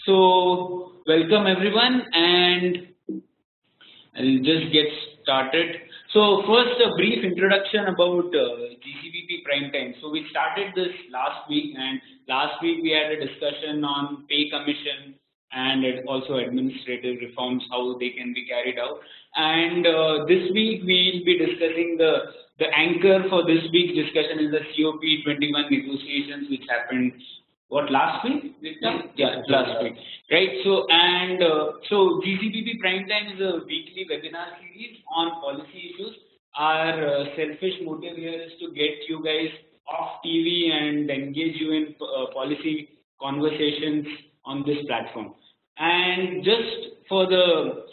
So, welcome everyone, and I'll just get started. So, first, a brief introduction about GCPP Prime Time. So, we started this last week, and last week we had a discussion on pay commission and also administrative reforms, how they can be carried out. And this week we'll be discussing the anchor for this week's discussion is the COP21 negotiations, which happened last week? Yeah, last week, right? So GCPP Prime Time is a weekly webinar series on policy issues. Our selfish motive here is to get you guys off TV and engage you in policy conversations on this platform. And just for the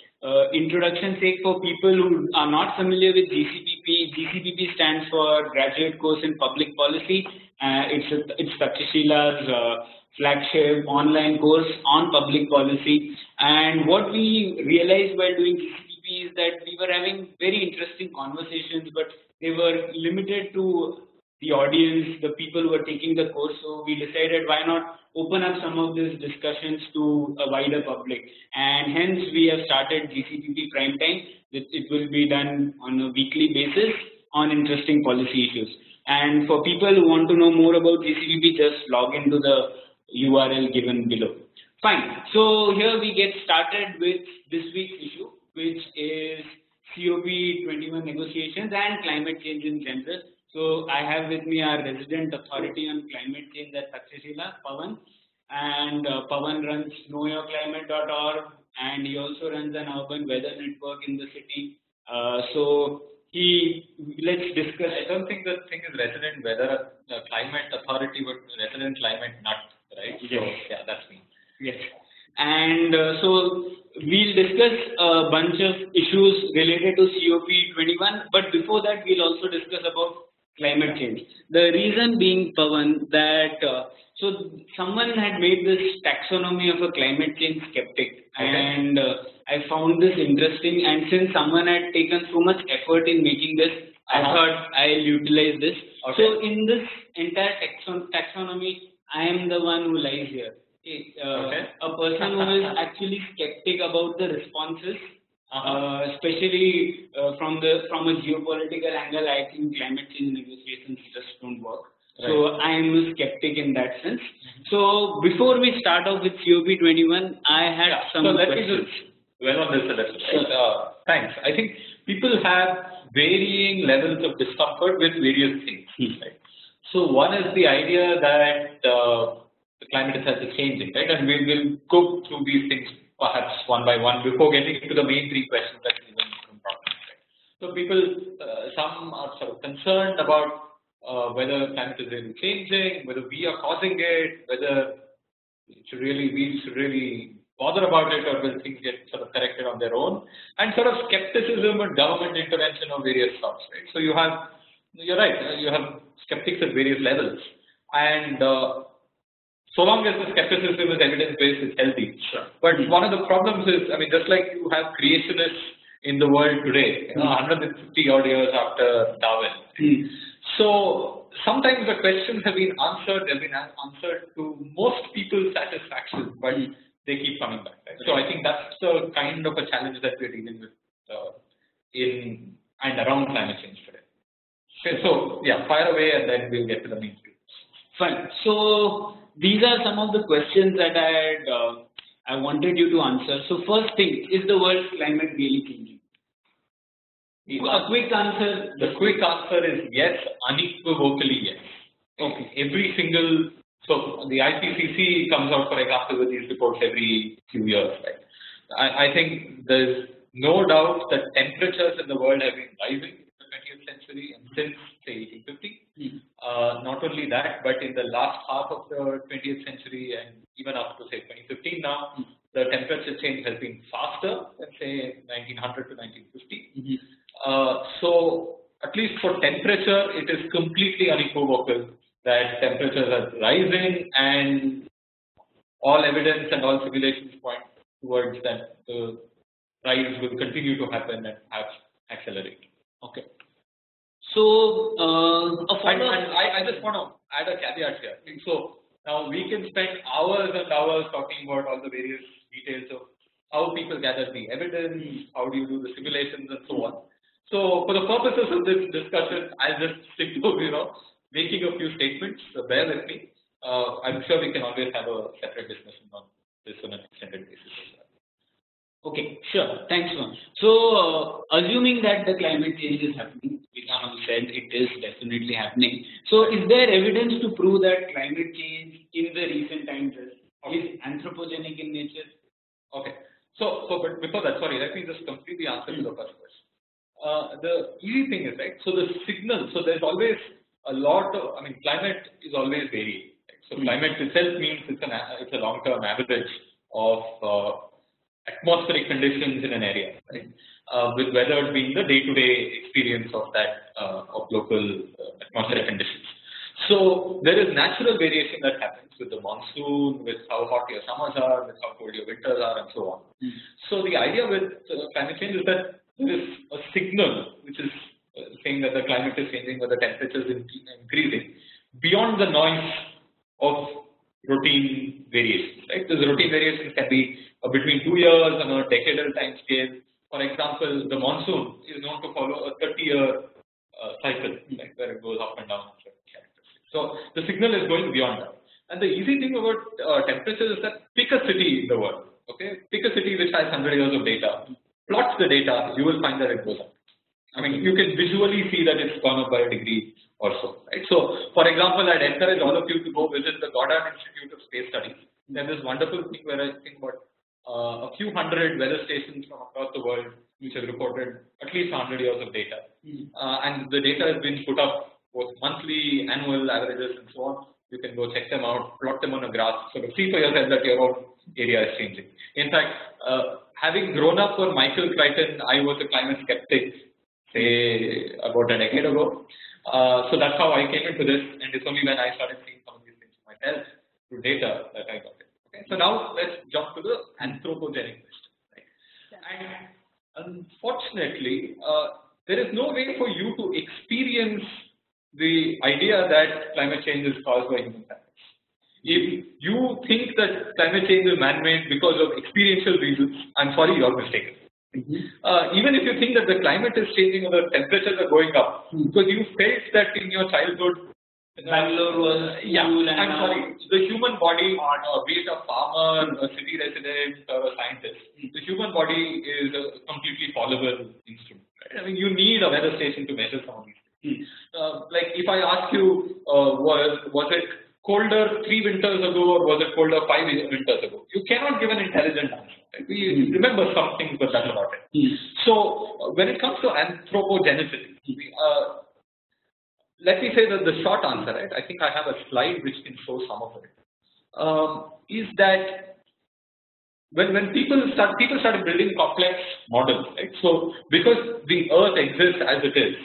introduction sake, for people who are not familiar with GCPP, GCPP stands for Graduate Course in Public Policy. It's Takshila's flagship online course on public policy. And what we realized while doing GCPP is that we were having very interesting conversations, but they were limited to the audience, the people who are taking the course. So we decided, why not open up some of these discussions to a wider public, and hence we have started GCPP Prime Time. It will be done on a weekly basis on interesting policy issues. And for people who want to know more about GCPP, just log into the URL given below. Fine. So here we get started with this week's issue, which is COP21 negotiations and climate change in general. So I have with me our resident authority on climate change at Takshila, Pawan. And Pawan runs knowyourclimate.org, and he also runs an urban weather network in the city. Let's discuss. I don't think the thing is resident weather climate authority, but resident climate nut, right? Yes. So yeah, that's me. Yes. And so we'll discuss a bunch of issues related to COP21, but before that we'll also discuss about climate change. The reason being, Pawan, that so someone had made this taxonomy of a climate change skeptic, and I found this interesting. And since someone had taken so much effort in making this, I thought I'll utilize this. Okay. So in this entire taxonomy, I am the one who lies here. A person who is actually skeptic about the responses. Especially from a geopolitical angle, I think climate change negotiations just don't work. Right. So I am a skeptic in that sense. So before we start off with COP21, I had some questions. Well on this a little. Right? Thanks. I think people have varying levels of discomfort with various things. Right? So one is the idea that the climate itself is changing, right? And we will go through these things perhaps one by one before getting into the main three questions that we will come from. So people, some are sort of concerned about whether climate is really changing, whether we are causing it, whether we should really bother about it, or will things get sort of corrected on their own, and sort of skepticism and government intervention of various sorts, right? So you're right, you have skeptics at various levels, and so long as the skepticism is evidence-based, it's healthy. Sure. But one of the problems is, I mean, just like you have creationists in the world today, 150 odd years after Darwin. So sometimes the questions have been answered, they've been answered to most people's satisfaction, but they keep coming back. Right? So I think that's the kind of a challenge that we're dealing with in and around climate change today. Okay, so yeah, fire away and then we'll get to the main thing. Fine. So these are some of the questions that I wanted you to answer. So first thing, is the world's climate really changing? A quick answer. The quick answer is yes, unequivocally yes. Okay. So the IPCC comes out, for example, with these reports every few years, right? I think there's no doubt that temperatures in the world have been rising in the 20th century and since, say, 1850. Not only that, but in the last half of the 20th century and even up to, say, 2015 now, the temperature change has been faster than, say, 1900 to 1950. So at least for temperature, it is completely unequivocal that temperatures are rising, and all evidence and all simulations point towards that the rise will continue to happen and perhaps accelerate. Okay. So, I just want to add a caveat here. So Now we can spend hours and hours talking about all the various details of how people gather the evidence, how do you do the simulations and so on. So for the purposes of this discussion, I'll just stick to making a few statements. So bear with me. I'm sure we can always have a separate discussion on this on an extended basis as well. Okay, sure. Thanks, Mohan. So, assuming that the climate change is happening, Vikram said it is definitely happening. So, is there evidence to prove that climate change in the recent times is anthropogenic in nature? Okay. So but before that, sorry, let me just complete the answer to the first question. The easy thing is, right, so the signal, so there's always a lot of, climate is always varying. Right? So climate itself means it's a long-term average of atmospheric conditions in an area, right? With weather being the day-to-day experience of that of local atmospheric conditions. So there is natural variation that happens with the monsoon, with how hot your summers are, with how cold your winters are, and so on. So the idea with climate change is that there is a signal which is saying that the climate is changing or the temperature is increasing beyond the noise of routine variations. Right? These routine variations can be between 2 years on a decadal time scale. For example, the monsoon is known to follow a 30-year cycle, like where it goes up and down. So the signal is going beyond that. And the easy thing about temperature is that pick a city in the world. Okay, pick a city which has 100 years of data. Plot the data, you will find that it goes up. You can visually see that it's gone up by a degree or so. Right? So, for example, I'd encourage all of you to go visit the Goddard Institute of Space Studies. There's this wonderful thing where I think about a few hundred weather stations from across the world which have reported at least 100 years of data. And the data has been put up both monthly, annual averages and so on. You can go check them out, plot them on a graph, sort of see for yourself that your own area is changing. In fact, having grown up for Michael Crichton, I was a climate skeptic, say, about a decade ago. So that's how I came into this, and it's only when I started seeing some of these things myself through data that I got it. Okay? So now let's jump to the anthropogenic question. Right? And unfortunately, there is no way for you to experience the idea that climate change is caused by human factors. If you think that climate change is man-made because of experiential reasons, I'm sorry, you're mistaken. Even if you think that the climate is changing or the temperatures are going up, because you felt that in your childhood, Bangalore was I'm sorry, the human body, be it a farmer, a city resident, or a scientist, the human body is a completely fallible instrument. Right? You need a weather station to measure some of these things. Like if I ask you, was it colder 3 winters ago or was it colder 5 winters ago? You cannot give an intelligent answer. Right? We remember some things, but that's about it. So when it comes to anthropogenicity, let me say that the short answer, right? I think I have a slide which can show some of it. Is that when people started building complex models, right? So because the Earth exists as it is,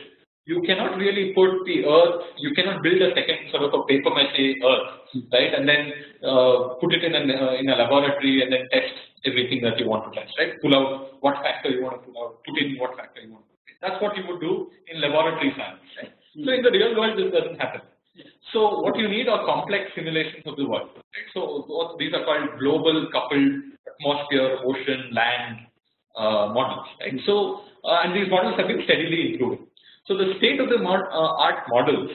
you cannot really put the Earth, you cannot build a second sort of a paper mache Earth, right? And then put it in a laboratory and then test everything that you want to test, right? Pull out what factor you want to pull out, put in what factor you want to put in. That's what you would do in laboratory science, right? So in the real world, this doesn't happen. So what you need are complex simulations of the world, right? So these are called global coupled atmosphere, ocean, land models, right? So and these models have been steadily improving. So the state-of-the-art models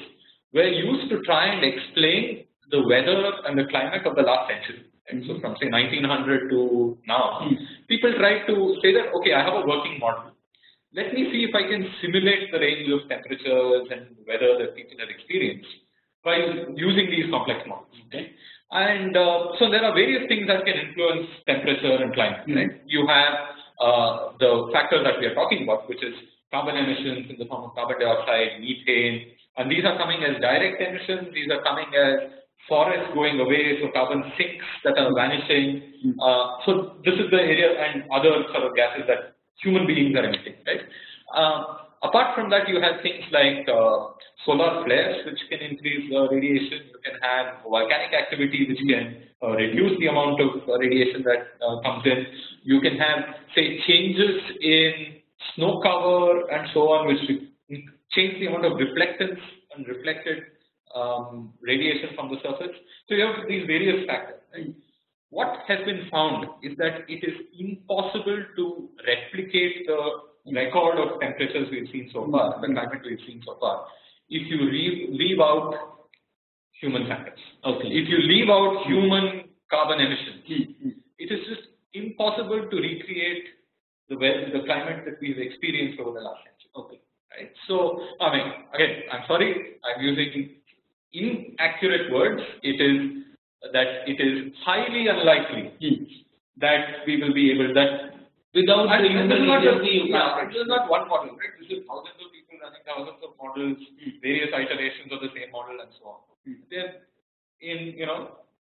were used to try and explain the weather and the climate of the last century. Right? So from say 1900 to now, people tried to say that, okay, I have a working model. Let me see if I can simulate the range of temperatures and weather that people have experienced by using these complex models. Okay? And so there are various things that can influence temperature and climate. Right? You have the factors that we are talking about, which is carbon emissions in the form of carbon dioxide, methane, and these are coming as direct emissions. These are coming as forests going away, so carbon sinks that are vanishing. So this is the area and other sort of gases that human beings are emitting, right? Apart from that, you have things like solar flares, which can increase radiation. You can have volcanic activity, which can reduce the amount of radiation that comes in. You can have, say, changes in snow cover and so on, which change the amount of reflectance and reflected radiation from the surface. So you have these various factors. Right? What has been found is that it is impossible to replicate the record of temperatures we've seen so far, the climate we've seen so far, if you leave out human factors. Okay. If you leave out human carbon emissions, it is just impossible to recreate the climate that we've experienced over the last century. Okay. Right. So, I mean, again, I'm sorry, I'm using inaccurate words. It is highly unlikely that we will be able that without the human agency. This is not one model, right? This is thousands of people running thousands of models, various iterations of the same model, and so on. They're in,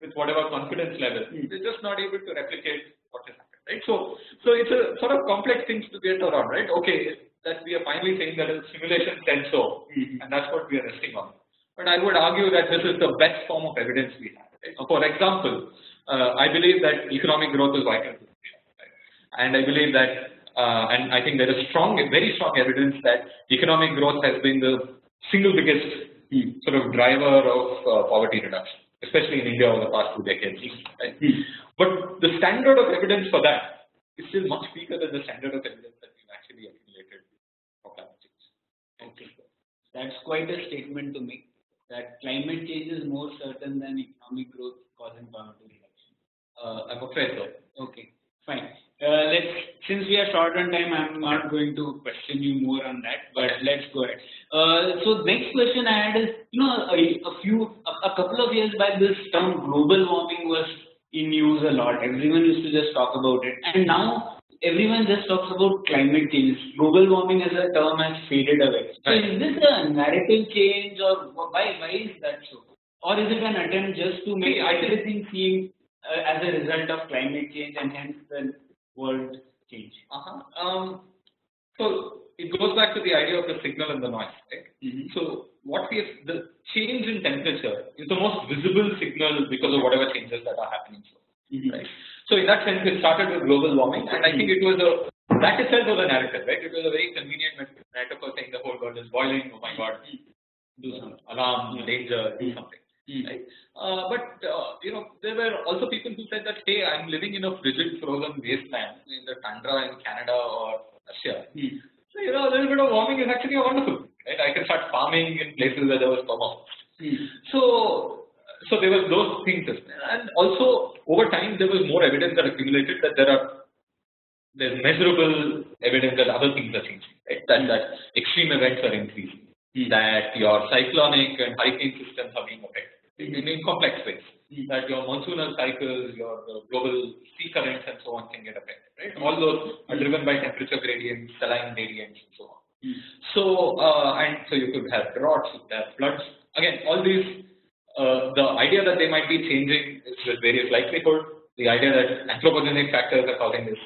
with whatever confidence level, they're just not able to replicate what has happened, right? So it's a sort of complex things to get around, right? Okay, that we are finally saying that a simulation said so, and that's what we are resting on. But I would argue that this is the best form of evidence we have. Right? For example, I believe that economic growth is vital to India, right? And I believe that, and I think there is very strong evidence that economic growth has been the single biggest sort of driver of poverty reduction, especially in India over the past 2 decades. Right? But the standard of evidence for that is still much weaker than the standard of evidence that we've actually accumulated for climate change. Okay, that's quite a statement to make. That climate change is more certain than economic growth causing poverty reduction. I'm afraid so. Okay, fine. Since we are short on time, I'm not going to question you more on that, but let's go ahead. So next question I had is, a couple of years back, this term global warming was in use a lot. Everyone used to just talk about it, and now everyone just talks about climate change. Global warming as a term has faded away. So is this a narrative change, or why is that so? Or is it an attempt just to make everything seem as a result of climate change and hence the world change? So it goes back to the idea of the signal and the noise, right? So the change in temperature is the most visible signal because of whatever changes that are happening. Right? So in that sense, it started with global warming, and I think that itself was a narrative, right? It was a very convenient metaphor saying the whole world is boiling. Oh my God, do something, alarm, danger, do something. Right? But there were also people who said that, hey, I'm living in a frigid, frozen wasteland in the tundra in Canada or Russia. So a little bit of warming is actually a wonderful thing, right? I can start farming in places where there was permafrost. So there was those things, and also over time there was more evidence that accumulated that there's measurable evidence that other things are changing, right? That extreme events are increasing, that your cyclonic and hurricane systems are being affected in complex ways, that your monsoonal cycles, your global sea currents and so on can get affected, right? All those are driven by temperature gradients, saline gradients, and so on. So you could have droughts, you could have floods. Again, all these. The idea that they might be changing is with various likelihood. The idea that anthropogenic factors are causing this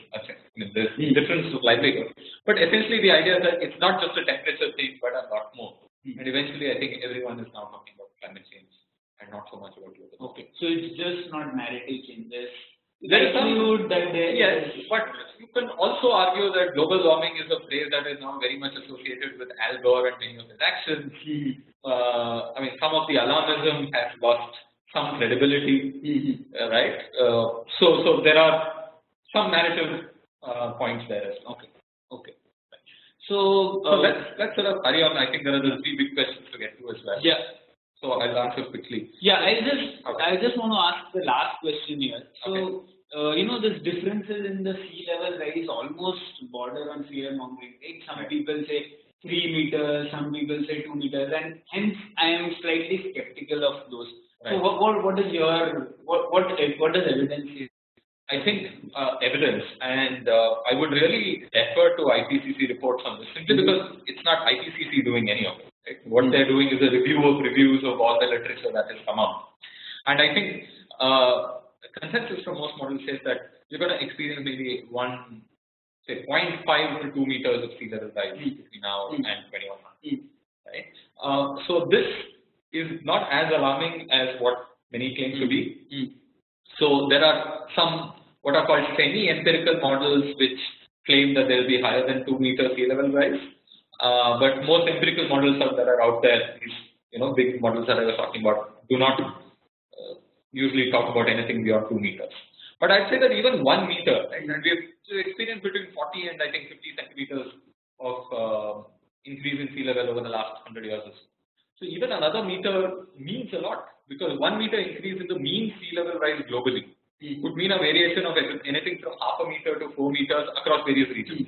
difference of livelihood. But essentially, the idea that it's not just a temperature thing, but a lot more. And eventually, I think everyone is now talking about climate change and not so much about global. Okay, so it's just not narrative changes. There is some that yes, but you can also argue that global warming is a phrase that is now very much associated with Al Gore and many of his actions. I mean, some of the alarmism has lost some credibility, right? So there are some narrative points there as well. Okay. So let's sort of hurry on. I think there are the 3 big questions to get to as well. Yeah. So I'll answer quickly. Yeah, I just want to ask the last question here. So, this differences in the sea level rise almost border on fear mongering. Right? Some people say 3 meters, some people say 2 meters, and hence I am slightly skeptical of those. Right. So what is what does evidence say? I think evidence, and I would really defer to IPCC reports on this simply because it's not IPCC doing any of it. Right? What they're doing is a review of reviews of all the literature that has come up. And I think the consensus from most models says that you're going to experience maybe 0.5 to 2 meters of sea level rise between now and 2100. Right? So this is not as alarming as what many claim to be. So there are some what are called semi-empirical models which claim that there will be higher than 2 meters sea level rise. But most empirical models that are out there, these big models that I was talking about do not usually talk about anything beyond 2 meters. But I'd say that even 1 meter, right, and we have experienced between 40 and I think 50 centimeters of increase in sea level over the last 100 years or so. So even another meter means a lot, because 1 meter increase in the mean sea level rise globally would mean a variation of anything from half a meter to 4 meters across various regions.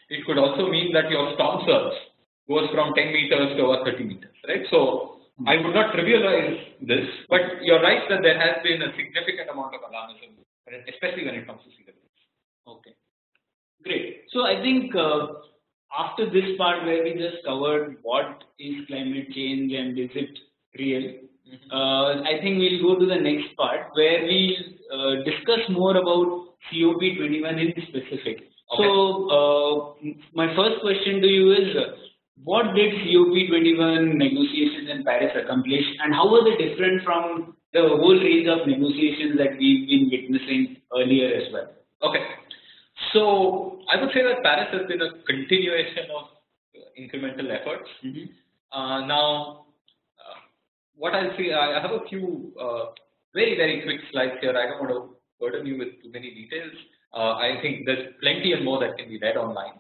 It could also mean that your storm surge goes from 10 meters to over 30 meters, right? So I would not trivialize this, but you're right that there has been a significant amount of alarmism, especially when it comes to sea level. Okay, great. So I think after this part where we just covered what is climate change and is it real, I think we'll go to the next part where we'll discuss more about COP21 in specific. Okay. So my first question to you is, what did COP21 negotiations in Paris accomplish, and how were they different from the whole range of negotiations that we've been witnessing earlier as well? Okay. So I would say that Paris has been a continuation of incremental efforts. Now, what I'll say, I have a few very, very quick slides here. I don't want to burden you with too many details. I think there's plenty and more that can be read online.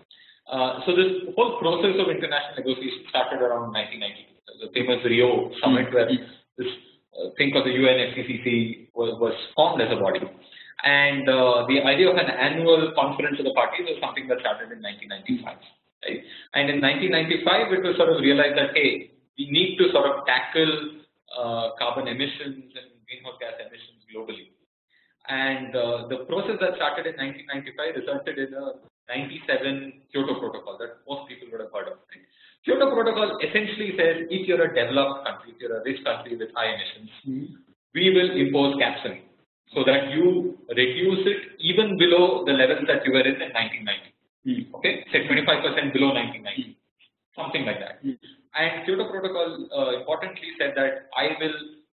So this whole process of international negotiation started around 1992, the famous Rio summit, where this thing called the UNFCCC was formed as a body. And the idea of an annual conference of the parties was something that started in 1995. Right? And in 1995, it was sort of realized that, hey, we need to sort of tackle carbon emissions and greenhouse gas emissions globally. And the process that started in 1995 resulted in a 97 Kyoto Protocol that most people would have heard of. Right? Kyoto Protocol essentially says if you're a developed country, if you're a rich country with high emissions, we will impose caps on you so that you reduce it even below the levels that you were in 1990. Okay, say 25% below 1990, something like that. And Kyoto Protocol importantly said that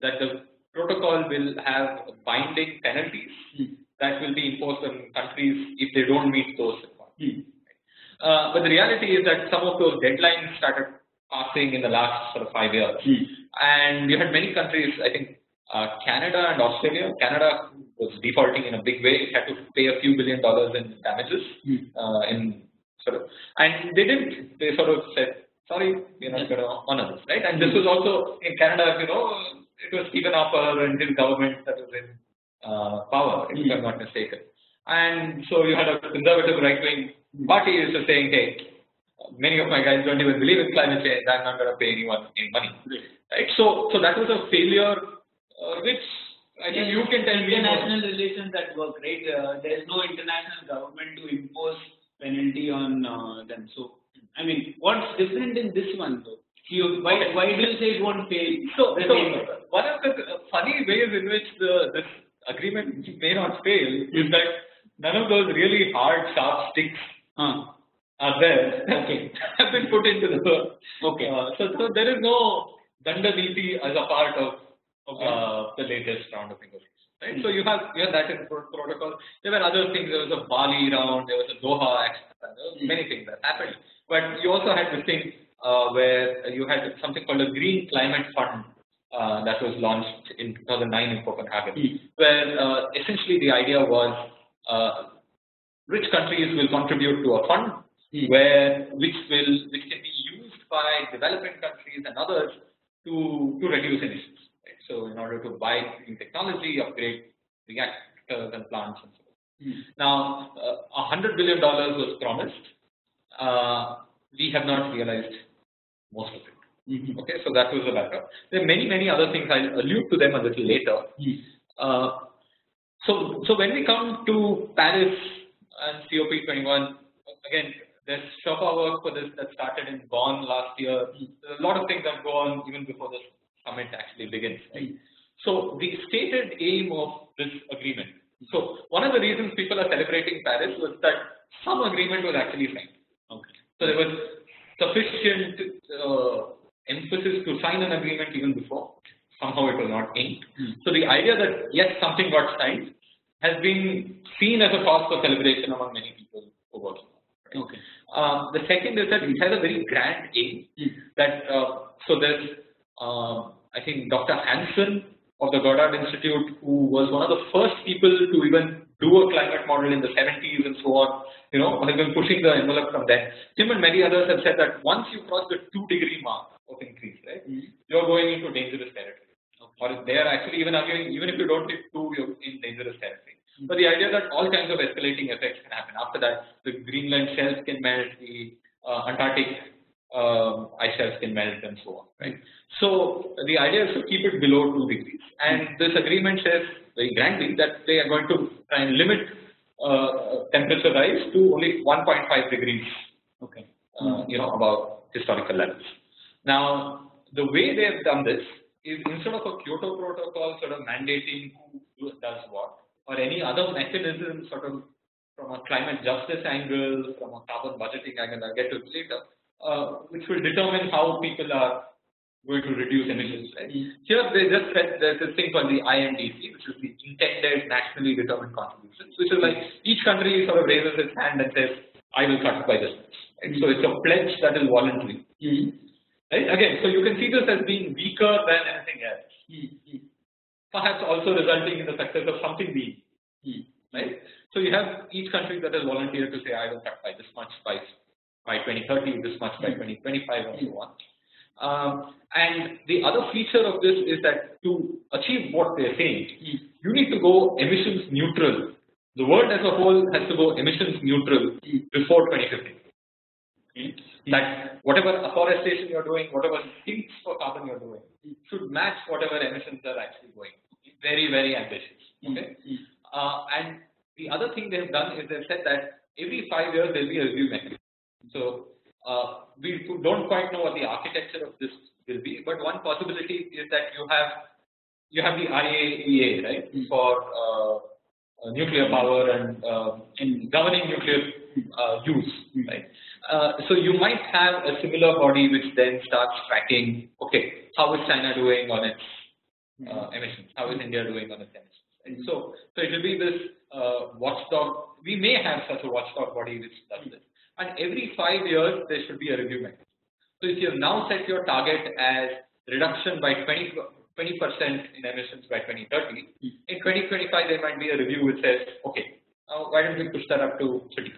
the protocol will have binding penalties that will be imposed on countries if they don't meet those requirements. But the reality is that some of those deadlines started passing in the last sort of 5 years. And you had many countries, I think Canada and Australia. Canada was defaulting in a big way. It had to pay a few $1 billion in damages. And they didn't. They sort of said, sorry, we're not going to honor this, right? And this was also in Canada, it was Stephen Harper and his government that was in power, if I'm not mistaken. And so you had a conservative right-wing party is saying, hey, many of my guys don't even believe in climate change, I'm not going to pay anyone any money. Right? So that was a failure, which I think you can tell me. International relations at work, right? There's no international government to impose penalty on them. So, I mean, what's different in this one though? Why do you say it won't fail? So one of the funny ways in which this agreement may not fail is that none of those really hard, sharp sticks are there. Okay. Have been put into the work. Okay. So there is no Danda Niti as a part of the latest round of negotiations. Right? So you have that in protocol. There were other things. There was a Bali round. There was a Doha action. There were many things that happened. But you also had this thing where you had something called a Green Climate Fund that was launched in 2009 in Copenhagen, where essentially the idea was rich countries will contribute to a fund which can be used by developing countries and others to reduce emissions. Right? So in order to buy new technology, upgrade reactors and plants and so on. Now, $100 billion was promised. We have not realized most of it. Okay, so that was the backup. There are many, many other things. I'll allude to them a little later. So when we come to Paris and COP21, again, there's Sherpa work for this that started in Bonn last year. There's a lot of things that go on even before the summit actually begins. Right? So the stated aim of this agreement. So one of the reasons people are celebrating Paris was that some agreement was actually signed. Okay. So there was sufficient emphasis to sign an agreement even before. Somehow it was not inked. So the idea that yes, something got signed has been seen as a cause for celebration among many people who are working on it. Right? Okay. The second is that it has a very grand aim that so there's I think Dr. Hansen of the Goddard Institute, who was one of the first people to even do a climate model in the 70s and so on, has been pushing the envelope from then. Him and many others have said that once you cross the 2-degree mark of increase, right, you're going into dangerous territory. Or they are actually even arguing, even if you don't hit 2, you're in dangerous territory. But the idea that all kinds of escalating effects can happen. After that, the Greenland shelf can melt, the Antarctic ice shelves can melt, and so on. Right. So the idea is to keep it below 2 degrees. And this agreement says very grandly that they are going to try and limit temperature rise to only 1.5 degrees. Okay. Above historical levels. Now, the way they have done this is instead of a Kyoto Protocol sort of mandating who does what, or any other mechanism sort of from a climate justice angle, from a carbon budgeting angle, I'll get to it later, which will determine how people are going to reduce emissions. Right? Here they just said there's this thing called the INDC, which is the Intended Nationally Determined Contributions, which is like each country sort of raises its hand and says, I will cut by this much. Right? So it's a pledge that is voluntary. Right? Again, so you can see this as being weaker than anything else. Perhaps also resulting in the success of something being. Right? So you have each country that has volunteered to say, I will cut by this much by 2030, this much by 2025, and so on. And the other feature of this is that to achieve what they're saying, you need to go emissions neutral. The world as a whole has to go emissions neutral before 2050. That whatever afforestation you're doing, whatever sinks for carbon you're doing, should match whatever emissions are actually going. Very, very ambitious. Okay. And the other thing they've done is they've said that every 5 years there'll be a review mechanism. So we don't quite know what the architecture of this will be, but one possibility is that you have the IAEA, right, for nuclear power and governing nuclear use, right. So you might have a similar body which then starts tracking, okay, how is China doing on its emissions? How is India doing on its emissions? And so it will be this watchdog. We may have such a watchdog body which does this. And every 5 years, there should be a review mechanism. So if you have now set your target as reduction by 20% in emissions by 2030, in 2025, there might be a review which says, okay, why don't we push that up to 30%?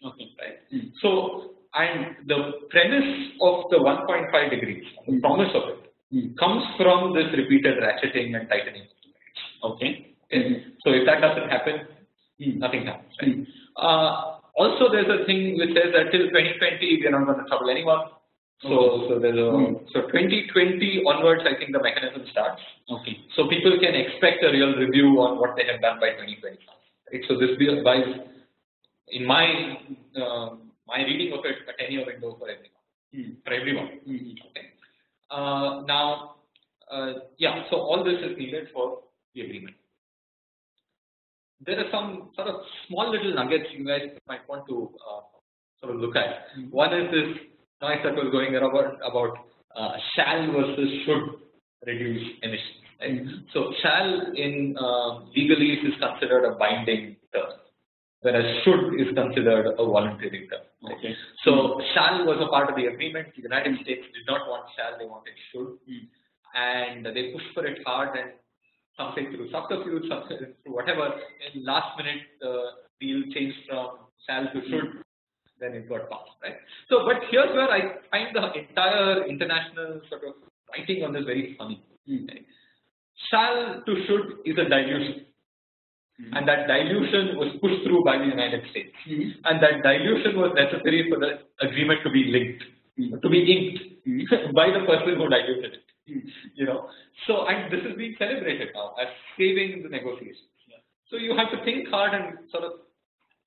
Okay, right? So, and the premise of the 1.5 degrees, the promise of it, comes from this repeated ratcheting and tightening. Okay. So if that doesn't happen, nothing happens. Right? Also, there's a thing which says that till 2020, we're not going to trouble anyone. So there's so 2020 onwards, I think the mechanism starts. Okay. So people can expect a real review on what they have done by 2025. Right? So this buys, in my my reading of it, a 10-year window for everyone. For everyone. Okay. Now, so all this is needed for the agreement. There are some sort of small little nuggets you guys might want to sort of look at. One is this noise that was going around about shall versus should reduce emissions. Right? So shall in legalese is considered a binding term, whereas should is considered a voluntary term. Right? Okay. So shall was a part of the agreement. The United States did not want shall, they wanted should, and they pushed for it hard, and some say through subterfuge, some say through whatever. In last minute, the deal changed from shall to should, then it got passed, right? So, but here's where I find the entire international sort of writing on this very funny. Right? Shall to should is a dilution, and that dilution was pushed through by the United States, and that dilution was necessary for the agreement to be linked, to be inked by the person who diluted it. So and this is being celebrated now as saving the negotiations. So you have to think hard and sort of.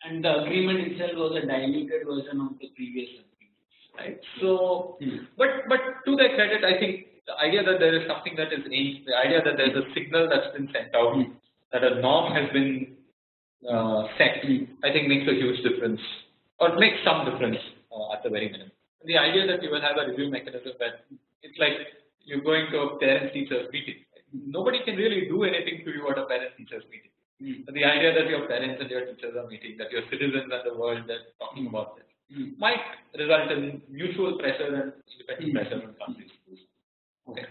And the agreement itself was a diluted version of the previous agreement, right? So, but to their credit, I think the idea that there is something that is aimed, the idea that there is a signal that's been sent out, that a norm has been set, I think makes a huge difference, or makes some difference at the very minimum. And the idea that you will have a review mechanism that it's like you're going to a parent-teachers meeting. Right? Nobody can really do anything to you at a parent-teachers meeting. But the idea that your parents and your teachers are meeting, that your citizens and the world are talking about this, might result in mutual pressure and independent pressure on countries. Okay.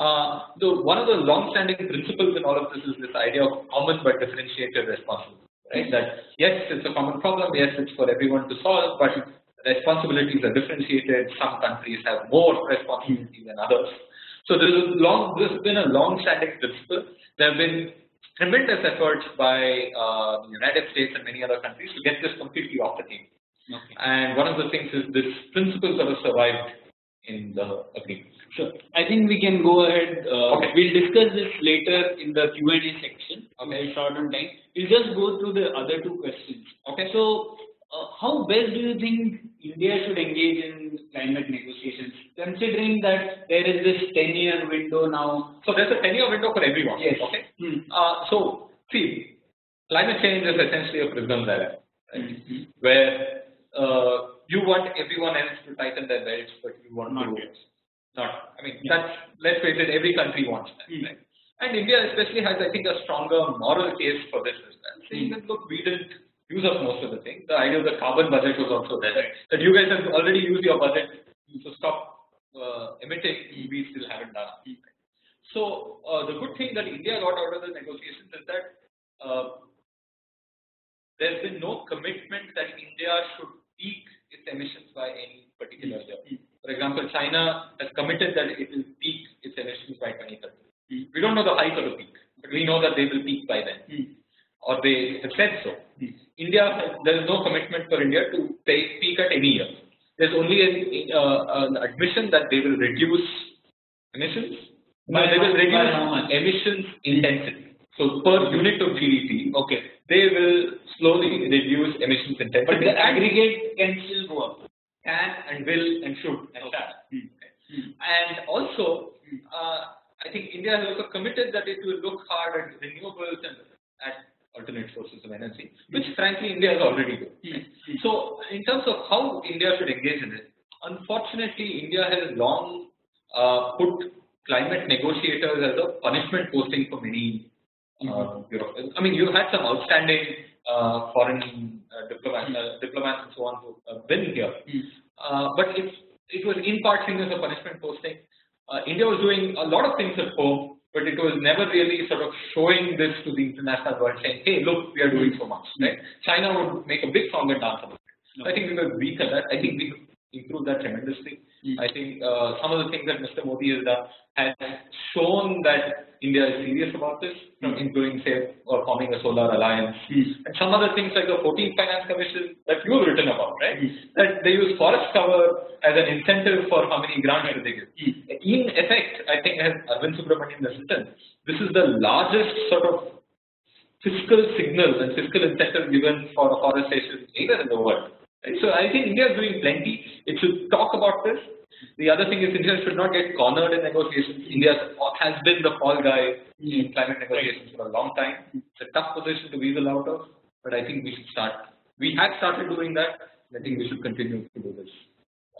One of the long-standing principles in all of this is this idea of common but differentiated responsibility, right? That yes, it's a common problem, yes, it's for everyone to solve, but responsibilities are differentiated. Some countries have more responsibility than others. So there's been a long-standing principle. There have been tremendous efforts by the United States and many other countries to get this completely off the table. Okay. And one of the things is this principle sort of survived in the agreement. Sure. I think we can go ahead. Okay. We'll discuss this later in the Q&A section. Okay. Short on time. We'll just go through the other two questions. Okay. So, how best do you think India should engage in climate negotiations, considering that there is this 10-year window now? So there's a 10-year window for everyone. Yes. Okay. So see, climate change is essentially a prisoner's dilemma, right? Where you want everyone else to tighten their belts, but you want not. I mean, let's face it, every country wants that, right? And India especially has, I think, a stronger moral case for this as well, saying that look, we didn't use up most of the things. The idea of the carbon budget was also there, right? That you guys have already used your budget, so stop emitting. We still haven't done it. Right? So the good thing that India got out of the negotiations is that there's been no commitment that India should peak its emissions by any particular year. For example, China has committed that it will peak its emissions by 2030. We don't know the height of the peak, but we know that they will peak by then, or they have said so. India, there is no commitment for India to peak at any year. There's only an admission that they will reduce emissions, but they will reduce emissions intensity. So per unit of GDP, okay, they will slowly reduce emissions intensity. But the aggregate can still go up. Can and will and should and shall. And also, I think India has also committed that it will look hard at renewables and at alternate sources of energy, which frankly India is already doing. So in terms of how India should engage in it, unfortunately India has long put climate negotiators as a punishment posting for many Europeans. I mean, you had some outstanding foreign diplomats and so on who have been here, but it was in part seen as a punishment posting. India was doing a lot of things at home, but it was never really sort of showing this to the international world, saying, hey, look, we are doing so much, right? China would make a big song and dance about it. I think we were weak at that. I think we improved that tremendously. I think some of the things that Mr. Modi has done has shown that India is serious about this, including, say, forming a solar alliance. And some other things like the 14th Finance Commission that you've written about, right? That they use forest cover as an incentive for how many grants they give. In effect, I think, as Arvind Subramanian has written, this is the largest sort of fiscal signal and fiscal incentive given for afforestation anywhere in the world. Right? So I think India is doing plenty. It should talk about this. The other thing is India should not get cornered in negotiations. India has been the fall guy in climate negotiations for a long time. It's a tough position to weasel out of, but I think we should start. We have started doing that. I think we should continue to do this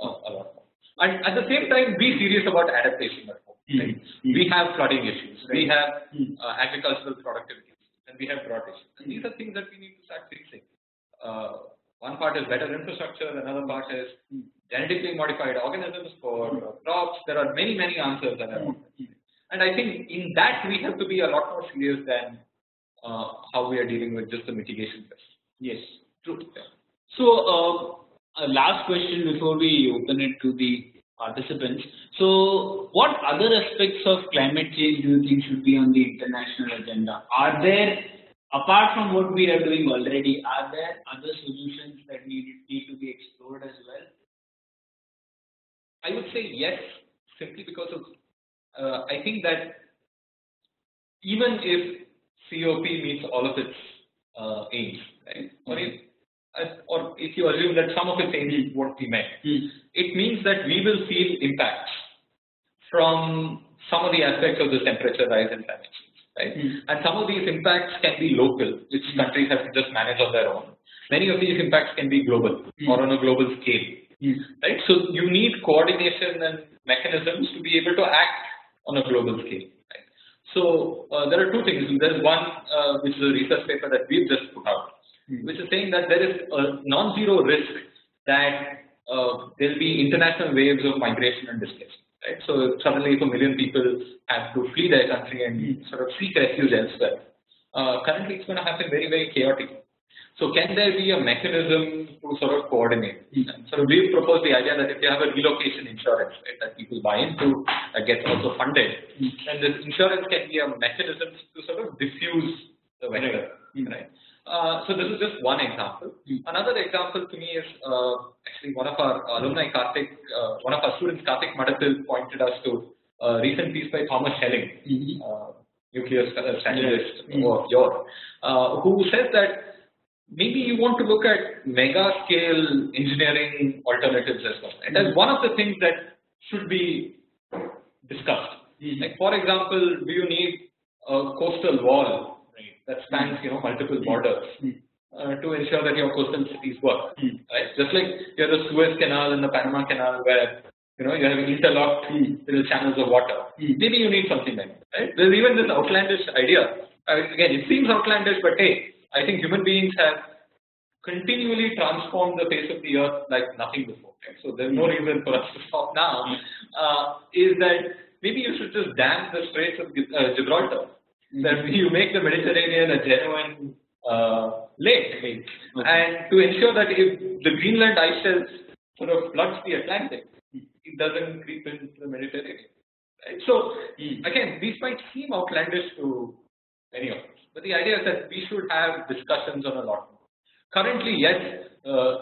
a lot more. And at the same time, be serious about adaptation at home. Right? We have flooding issues. We have agricultural productivity issues, and we have drought issues. And these are things that we need to start fixing. One part is better infrastructure, another part is genetically modified organisms for crops. There are many, many answers that are and I think in that we have to be a lot more serious than how we are dealing with just the mitigation risk. Yes, true. Yeah. So, last question before we open it to the participants. So, what other aspects of climate change do you think should be on the international agenda? Are there, apart from what we are doing already, are there other solutions that need to be explored as well? I would say yes, simply because of I think that even if COP meets all of its aims, right? Or if you assume that some of its aims won't be met, it means that we will feel impacts from some of the aspects of the temperature rise and climate change. Right? And some of these impacts can be local, which countries have to just manage on their own. Many of these impacts can be global or on a global scale. Right? So you need coordination and mechanisms to be able to act on a global scale. Right? So there are two things. There's one which is a research paper that we've just put out, which is saying that there is a non-zero risk that there'll be international waves of migration and displacement. right? So suddenly if 1 million people have to flee their country and sort of seek refuge elsewhere, currently it's going to happen very, very chaotically. So can there be a mechanism to sort of coordinate? So we've proposed the idea that if you have a relocation insurance, right, that people buy into, that gets also funded, and this insurance can be a mechanism to sort of diffuse the vector, right? So this is just one example. Another example to me is actually one of our alumni, one of our students, Karthik Madathil, pointed us to a recent piece by Thomas Schelling, nuclear strategist of Europe, who says that maybe you want to look at mega scale engineering alternatives as well. And that's one of the things that should be discussed. Like for example, do you need a coastal wall that spans multiple borders to ensure that your coastal cities work? Right? Just like you have the Suez Canal and the Panama Canal where you have interlocked little channels of water. Maybe you need something like that. Right? There's even this outlandish idea. Again, it seems outlandish, but hey, I think human beings have continually transformed the face of the earth like nothing before. Right? So there's no reason for us to stop now. Is that maybe you should just dam the Straits of Gibraltar. That you make the Mediterranean a genuine lake, and to ensure that if the Greenland ice shelf sort of floods the Atlantic, it doesn't creep into the Mediterranean. Right? So again, these might seem outlandish to many of us. But the idea is that we should have discussions on a lot more. Currently, yes,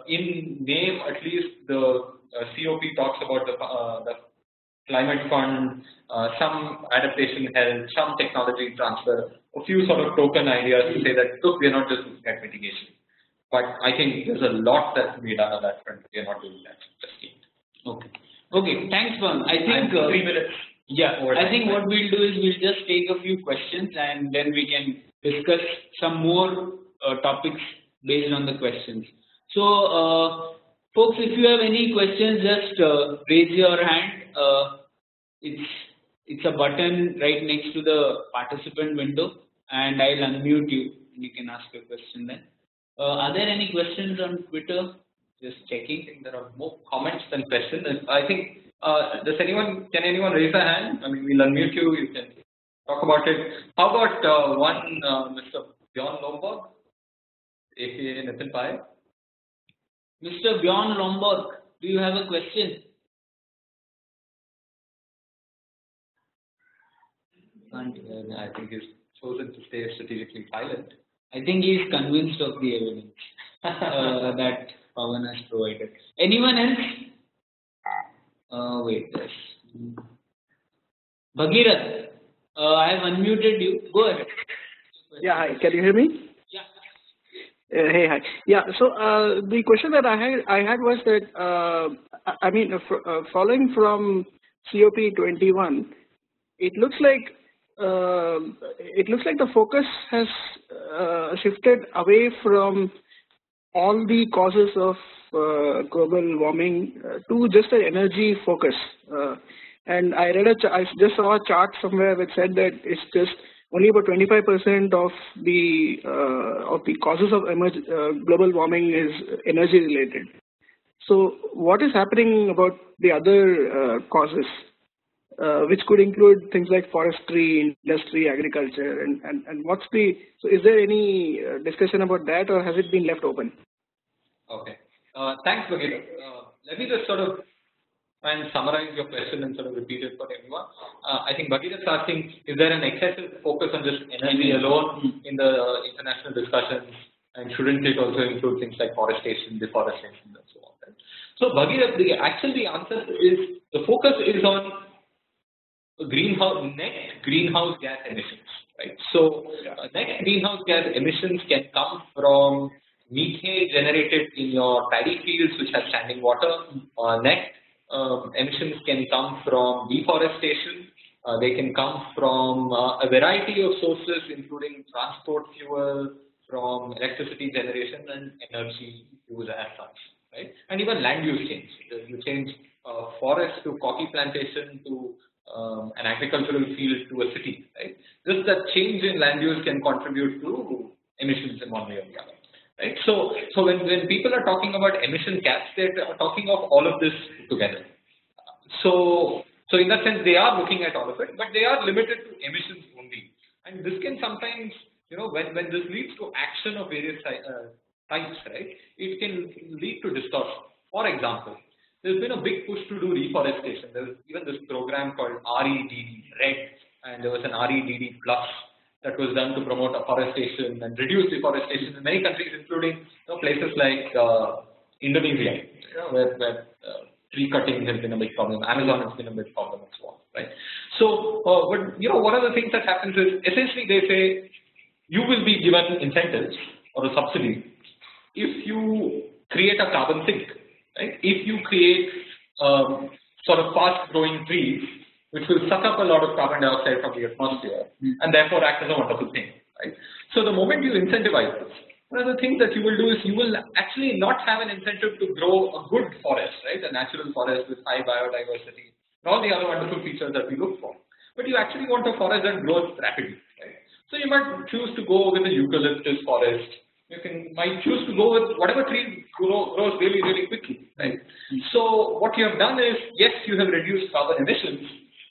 in name at least, the COP talks about the climate fund, some adaptation help, some technology transfer, a few sort of token ideas to say that, look, we're not just looking at mitigation. But I think there's a lot that can be done on that front. We're not doing that just yet. Okay, thanks, Bang. I think 3 minutes. Yeah, I think what we'll do is we'll just take a few questions and then we can discuss some more topics based on the questions. So, folks, if you have any questions, just raise your hand. It's a button right next to the participant window, and I'll unmute you. You can ask a question then. Are there any questions on Twitter? Just checking. I think there are more comments than questions. I think. Can anyone raise a hand? I mean, we'll unmute you. You can talk about it. How about one, Mr. Bjorn Lomborg, aka Nitin Pai? Mr. Bjorn Lomborg, do you have a question? I think he's chosen to stay strategically silent. I think he's convinced of the evidence that Pawan has provided. Anyone else? Wait, yes. Bhagirath, I have unmuted you. Go ahead. Yeah, hi. Can you hear me? Yeah. Hey, hi. Yeah. So the question that I had was that following from COP21, it looks like the focus has shifted away from all the causes of global warming to just an energy focus. And I just saw a chart somewhere which said that it's just only about 25% of the causes of global warming is energy related. So what is happening about the other causes, which could include things like forestry, industry, agriculture, and so is there any discussion about that, or has it been left open? Okay. Thanks, Bhagirath. Let me just sort of try and summarize your question and sort of repeat it for everyone. I think Bhagirath is asking, is there an excessive focus on just energy alone in the international discussions, and shouldn't it also include things like forestation, deforestation, and so on? Right? So Bhagirath, the answer is the focus is on net greenhouse gas emissions, right? So net greenhouse gas emissions can come from methane generated in your paddy fields which have standing water. Net emissions can come from deforestation. They can come from a variety of sources, including transport fuel, from electricity generation and energy use as such, right? And even land use change. You change forest to coffee plantation to an agricultural field to a city, right? Just that change in land use can contribute to emissions in one way or the other, right? So when people are talking about emission caps, they're talking of all of this together. So So in that sense, they are looking at all of it, but they are limited to emissions only. And this can sometimes, when this leads to action of various types, right, it can lead to distortion. For example, there's been a big push to do reforestation. There was even this program called REDD, and there was an REDD Plus that was done to promote afforestation and reduce deforestation in many countries, including places like Indonesia, where tree cutting has been a big problem. Amazon has been a big problem and so on, right? So, but one of the things that happens is essentially they say you will be given incentives or a subsidy if you create a carbon sink, right? If you create sort of fast-growing trees which will suck up a lot of carbon dioxide from the atmosphere and therefore act as a wonderful thing, right? So the moment you incentivize this, one of the things that you will do is you will actually not have an incentive to grow a good forest, right? A natural forest with high biodiversity, and all the other wonderful features that we look for. But you actually want a forest that grows rapidly, right? So you might choose to go with a eucalyptus forest. You might choose to go with whatever tree grows really, really quickly, right? So what you have done is, yes, you have reduced carbon emissions,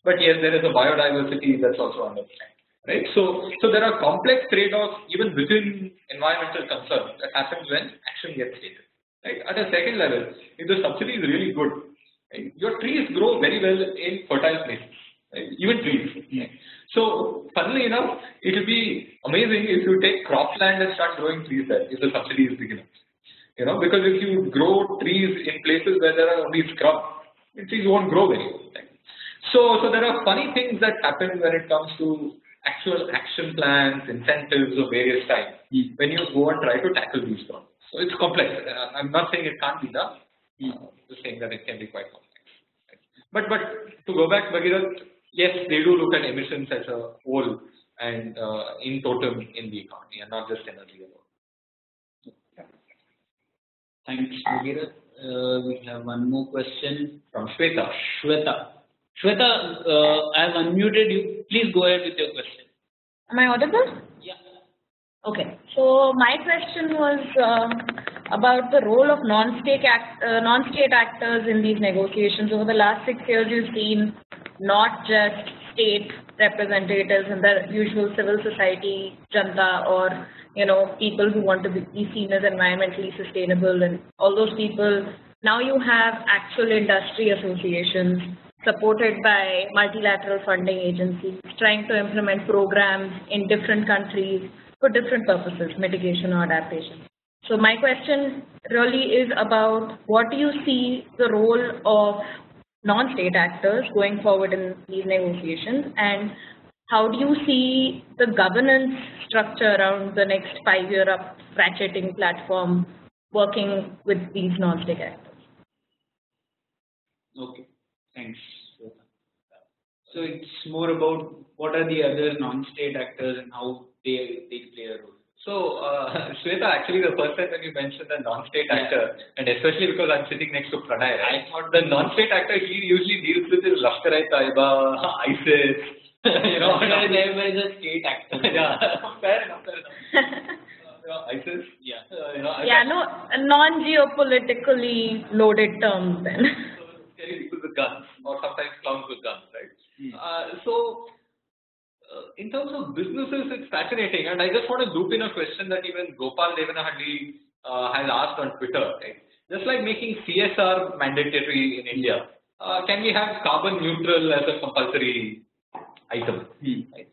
but yes, there is a biodiversity that's also under threat. Right? So there are complex trade-offs even within environmental concerns that happens when action gets taken. Right? At a second level, if the subsidy is really good, right, your trees grow very well in fertile places, right? Even trees. Right? So funnily enough, it will be amazing if you take cropland and start growing trees there, if the subsidy is big enough. Because if you grow trees in places where there are only scrub, trees won't grow very well. Right? So there are funny things that happen when it comes to actual action plans, incentives of various types when you go and try to tackle these problems. So it's complex. I'm not saying it can't be done. Just saying that it can be quite complex. Right? But to go back, Bhagirath, yes, they do look at emissions as a whole and in total in the economy and not just energy alone. Thanks, Bhagirath. We have one more question from Shweta. Shweta, I have unmuted you. Please go ahead with your question. Am I audible? Yeah. Okay. So my question was about the role of non-state actors in these negotiations. Over the last 6 years, you've seen not just state representatives and the usual civil society, janta, or people who want to be seen as environmentally sustainable, and all those people. Now you have actual industry associations supported by multilateral funding agencies trying to implement programs in different countries for different purposes, mitigation or adaptation. So my question really is about what do you see the role of non-state actors going forward in these negotiations, and how do you see the governance structure around the next 5-year up ratcheting platform working with these non-state actors? Okay, thanks. So it's more about what are the other non-state actors and how they play a role. So, Shweta, actually the first time when you mentioned a non-state actor, and especially because I'm sitting next to Pranay, I thought the non-state actor he usually deals with is Lashkar-e-Taiba, ISIS, Lashkar-e-Taiba is a state actor. Yeah, fair enough. ISIS? Yeah. Non-geopolitically loaded terms then. Scary people with guns, or sometimes clowns with guns, right? In terms of businesses, it's fascinating, and I just want to loop in a question that even Gopal Devanahalli has asked on Twitter. Right? Just like making CSR mandatory in India, can we have carbon neutral as a compulsory item? Right?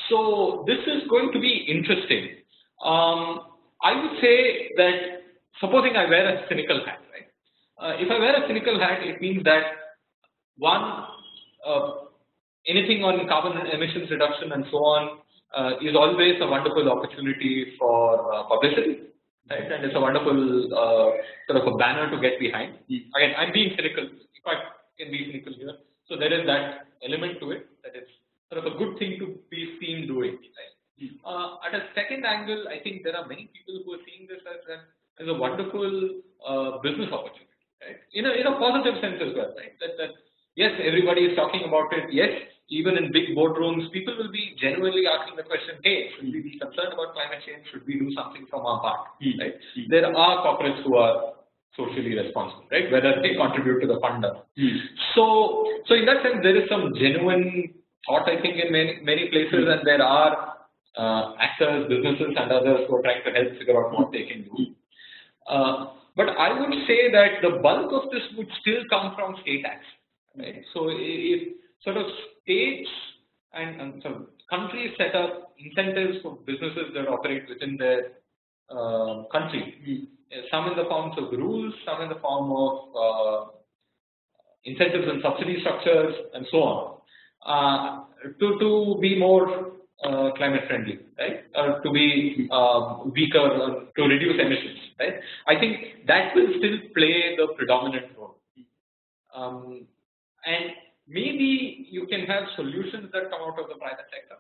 So this is going to be interesting. I would say that supposing I wear a cynical hat, right? If I wear a cynical hat, it means that one, anything on carbon emissions reduction and so on is always a wonderful opportunity for publicity, right? And it's a wonderful sort of a banner to get behind. Again, I'm being cynical. If I can be cynical here, so there is that element to it that it's sort of a good thing to be seen doing. Right? At a second angle, I think there are many people who are seeing this as a wonderful business opportunity, right? In a positive sense as well, right? That yes, everybody is talking about it. Yes, even in big boardrooms, people will be genuinely asking the question, hey, should we be concerned about climate change? Should we do something from our part? Right? There are corporates who are socially responsible, right? Whether they contribute to the fund or not. So in that sense, there is some genuine thought, I think, in many places, and there are actors, businesses, and others who are trying to help figure out what they can do. But I would say that the bulk of this would still come from state action, right? So if sort of states and sort of countries set up incentives for businesses that operate within their country, some in the forms of rules, some in the form of incentives and subsidy structures, and so on, to be more climate friendly, right? Or to be weaker, or to reduce emissions, right? I think that will still play the predominant role. And maybe you can have solutions that come out of the private sector.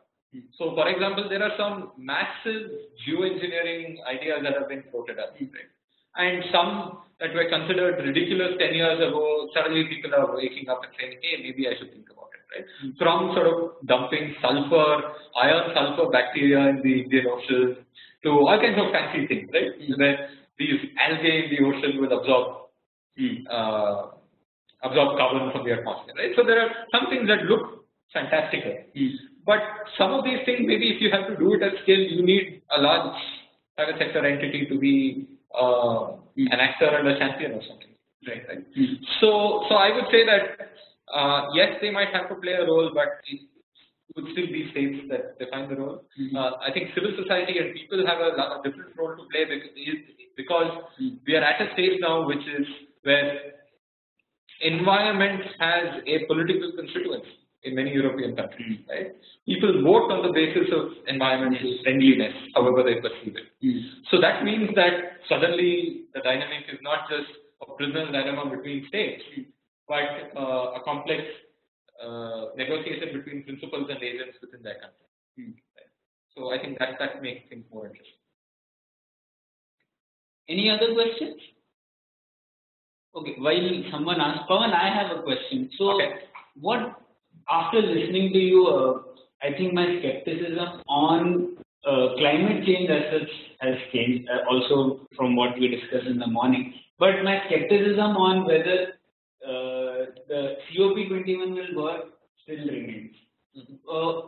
So, for example, there are some massive geoengineering ideas that have been floated up, right? And some that were considered ridiculous 10 years ago, suddenly people are waking up and saying, hey, maybe I should think about it, right? From sort of dumping sulfur, iron sulfur bacteria in the Indian Ocean to all kinds of fancy things, right? Where these algae in the ocean will absorb carbon from the atmosphere, right? So there are some things that look fantastical. But some of these things, maybe if you have to do it at scale, you need a large private sector entity to be an actor and a champion or something, right? So I would say that yes, they might have to play a role, but it would still be states that define the role. I think civil society and people have a different role to play because we are at a stage now which is where environment has a political constituency in many European countries, right? People vote on the basis of environmental friendliness, however they perceive it. So that means that suddenly the dynamic is not just a prisoner's dilemma between states, but a complex negotiation between principals and agents within their country. Right? So I think that makes things more interesting. Any other questions? Okay, while someone asks, Pawan, I have a question. So, after listening to you, I think my skepticism on climate change as such has changed, also from what we discussed in the morning. But my skepticism on whether the COP21 will work still remains.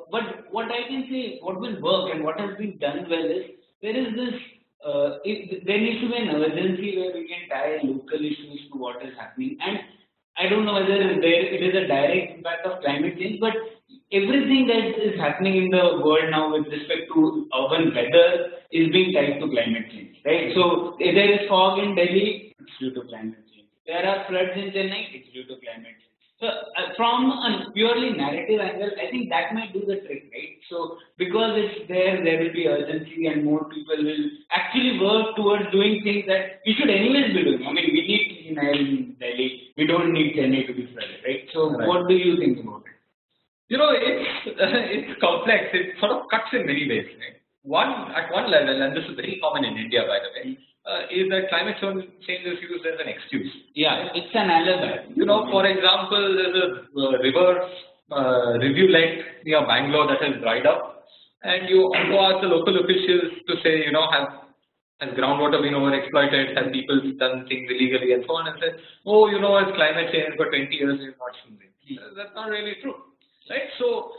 But what I can say, what will work and what has been done well is there is this. There needs to be an urgency where we can tie local issues to what is happening, and I don't know whether it is a direct impact of climate change, but everything that is happening in the world now with respect to urban weather is being tied to climate change, right? So if there is fog in Delhi, it's due to climate change. There are floods in Chennai, it's due to climate change. So from a purely narrative angle, I think that might do the trick, right? So because it's there will be urgency and more people will actually work towards doing things that we should anyways be doing. I mean, we need clean air in Delhi. We don't need Chennai to be flooded, right? So what do you think about it? You know, it's complex. It sort of cuts in many ways, right? At one level, and this is very common in India, by the way, is that climate change is used as an excuse. Yeah, it's an alibi. You know, for example, there's a river rivulet near Bangalore that has dried up, and you go ask the local officials to say, you know, has groundwater been overexploited? Have people done things illegally and so on? And say, oh, you know, it's climate change for 20 years we've not seen it. That's not really true. Right? So,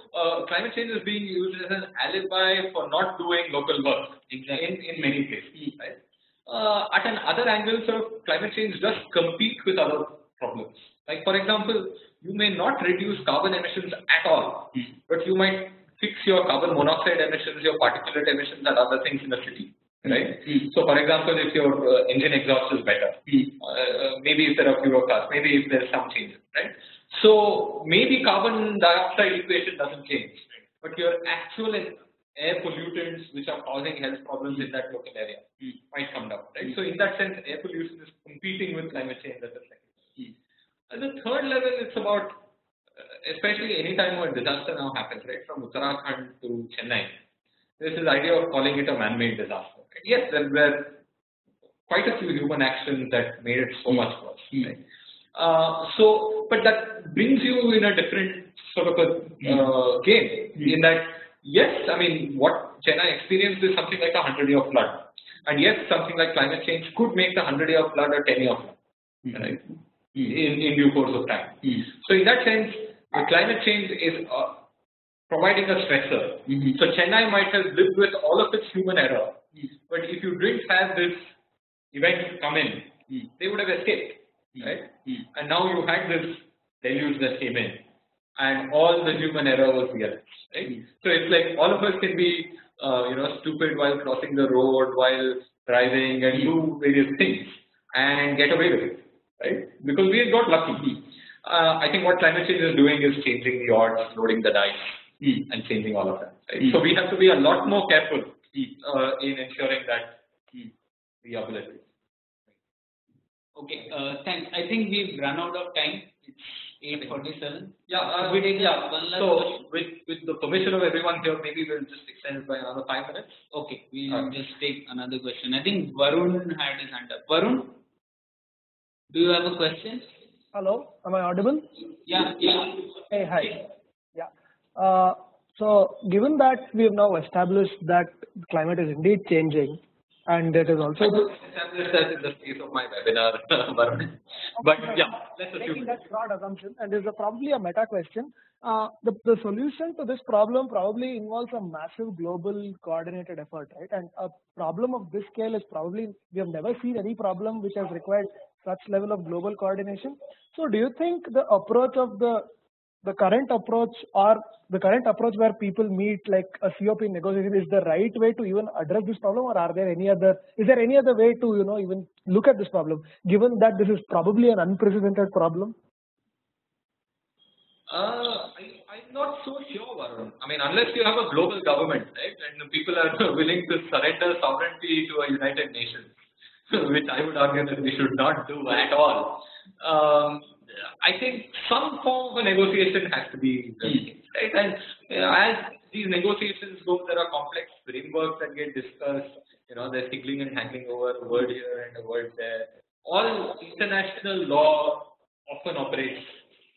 climate change is being used as an alibi for not doing local work in many places. Right? At another angle, sort of climate change does compete with other problems. Like, for example, you may not reduce carbon emissions at all, but you might fix your carbon monoxide emissions, your particulate emissions, and other things in the city. Right? So, for example, if your engine exhaust is better, maybe if there are fewer cars, maybe if there's some changes, right? So maybe carbon dioxide equation doesn't change, but your actual air pollutants which are causing health problems in that local area might come down, right? So in that sense, air pollution is competing with climate change at the second. At the third level, it's about, especially any time a disaster now happens, right? From Uttarakhand to Chennai, there's this idea of calling it a man-made disaster. Right? Yes, there were quite a few human actions that made it so much worse, right? But that brings you in a different sort of a game, in that, yes, I mean, what Chennai experienced is something like a 100-year flood. And yes, something like climate change could make the 100-year flood a 10-year flood. right? In due course of time. So in that sense, climate change is providing a stressor. So Chennai might have lived with all of its human error, but if you didn't have this event come in, they would have escaped, right? And now you had this deluge that came in, and all the human error was realized, right? So it's like all of us can be, stupid while crossing the road, while driving, and do various things, and get away with it, right? Because we got lucky. I think what climate change is doing is changing the odds, loading the dice, and changing all of that. Right? So we have to be a lot more careful in ensuring that we are ability. Okay, thanks. I think we've run out of time. It's 8:47. Yeah, we take one last so with the permission of everyone here, maybe we'll just extend it by another 5 minutes. Okay, we'll just take another question. I think Varun had his hand up. Varun, do you have a question? Hello, am I audible? Yeah. Hey, hi. Yeah. So, given that we have now established that climate is indeed changing, and it is also established that in the space of my webinar, but yeah, let's assume taking that broad assumption, and there's probably a meta question. The solution to this problem probably involves a massive global coordinated effort, right? And a problem of this scale is probably, we have never seen any problem which has required such level of global coordination. So do you think the approach of the current approach, or the current approach where people meet like a COP negotiation, is the right way to even address this problem, or is there any other way to even look at this problem, given that this is probably an unprecedented problem? I'm not so sure, Varun. I mean, unless you have a global government, right, and the people are willing to surrender sovereignty to a United Nations, which I would argue that we should not do at all. I think some form of a negotiation has to be done, right? And as these negotiations go, there are complex frameworks that get discussed. There's higgling and haggling over a word here and a word there. All international law often operates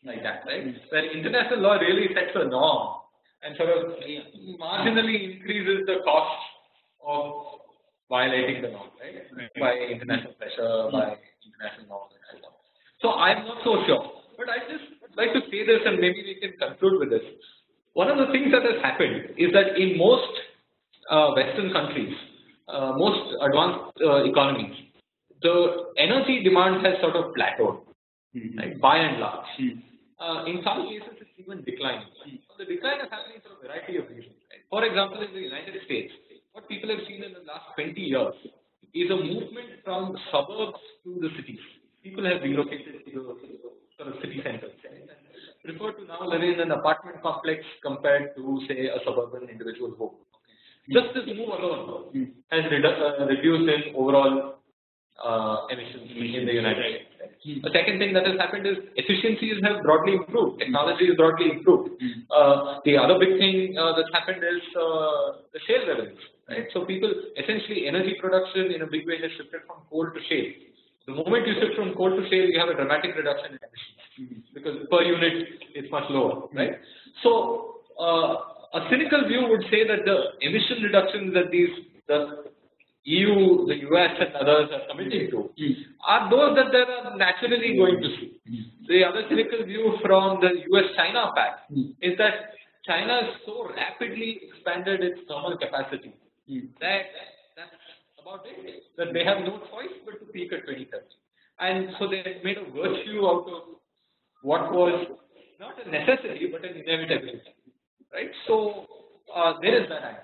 like that, right? Where international law really sets a norm and sort of marginally increases the cost of violating the norm, right? By international pressure, by international norms and so on. So I'm not so sure, but I just like to say this, and maybe we can conclude with this. One of the things that has happened is that in most Western countries, most advanced economies, the energy demand has sort of plateaued, right, by and large. In some cases, it's even declining. The decline is happening for a variety of reasons. Right? For example, in the United States, what people have seen in the last 20 years is a movement from suburbs to the cities. People have relocated to the sort of city centers, right? And prefer to now live in an apartment complex compared to, say, a suburban individual home. Just this move alone has reduced in overall emissions in the United States. The second thing that has happened is efficiencies have broadly improved. Technology is broadly improved. The other big thing that's happened is the shale revenues. Right? So people, essentially energy production in a big way has shifted from coal to shale. The moment you shift from coal to shale, you have a dramatic reduction in emissions because per unit it's much lower, right? So a cynical view would say that the emission reductions that the EU, the US, and others are committing to are those that they are naturally going to see. The other cynical view from the US-China pact is that China has so rapidly expanded its thermal capacity that that's about it, that they have no choice but to peak at 2030. And so they made a virtue out of what was not a necessity but an inevitability, right? So there is that angle.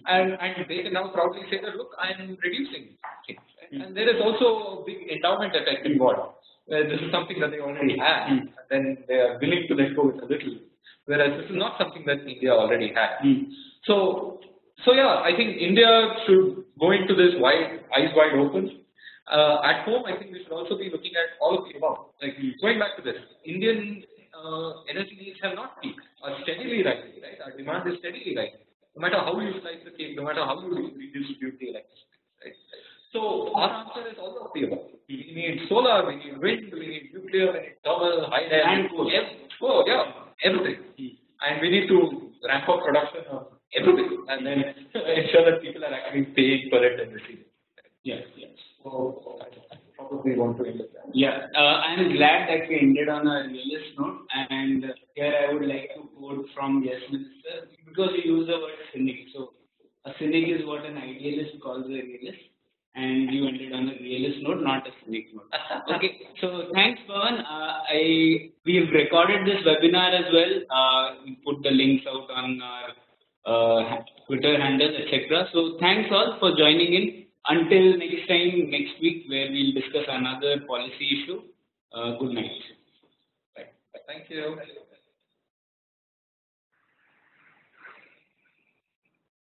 And they can now proudly say that, look, I am reducing things. Right? And there is also a big endowment effect involved, where this is something that they already have, and then they are willing to let go with a little, whereas this is not something that India already had. So yeah, I think India should go into this eyes wide open. At home, I think we should also be looking at all of the above. Like going back to this, Indian energy needs have not peaked, are steadily rising, right? Our demand is steadily rising. No matter how you slice the cake, no matter how you redistribute the electricity, right? So our answer is all of the above. We need solar, we need wind, we need nuclear, we need thermal, hydro, everything. And we need to ramp up production of everything, and then ensure that people are actually paying for it and receiving it. Yes. So, probably would we want to end with that? Yeah, I'm glad that we ended on a realist note, and here I would like to quote from Yes Minister, because you use the word cynic. So a cynic is what an idealist calls a realist, and you ended on a realist note, not a cynic note. Okay, so thanks, Pawan. We've recorded this webinar as well. We put the links out on our Twitter handles, etc. So thanks all for joining in. Until next time, next week, where we'll discuss another policy issue. Good night. Bye. Thank you.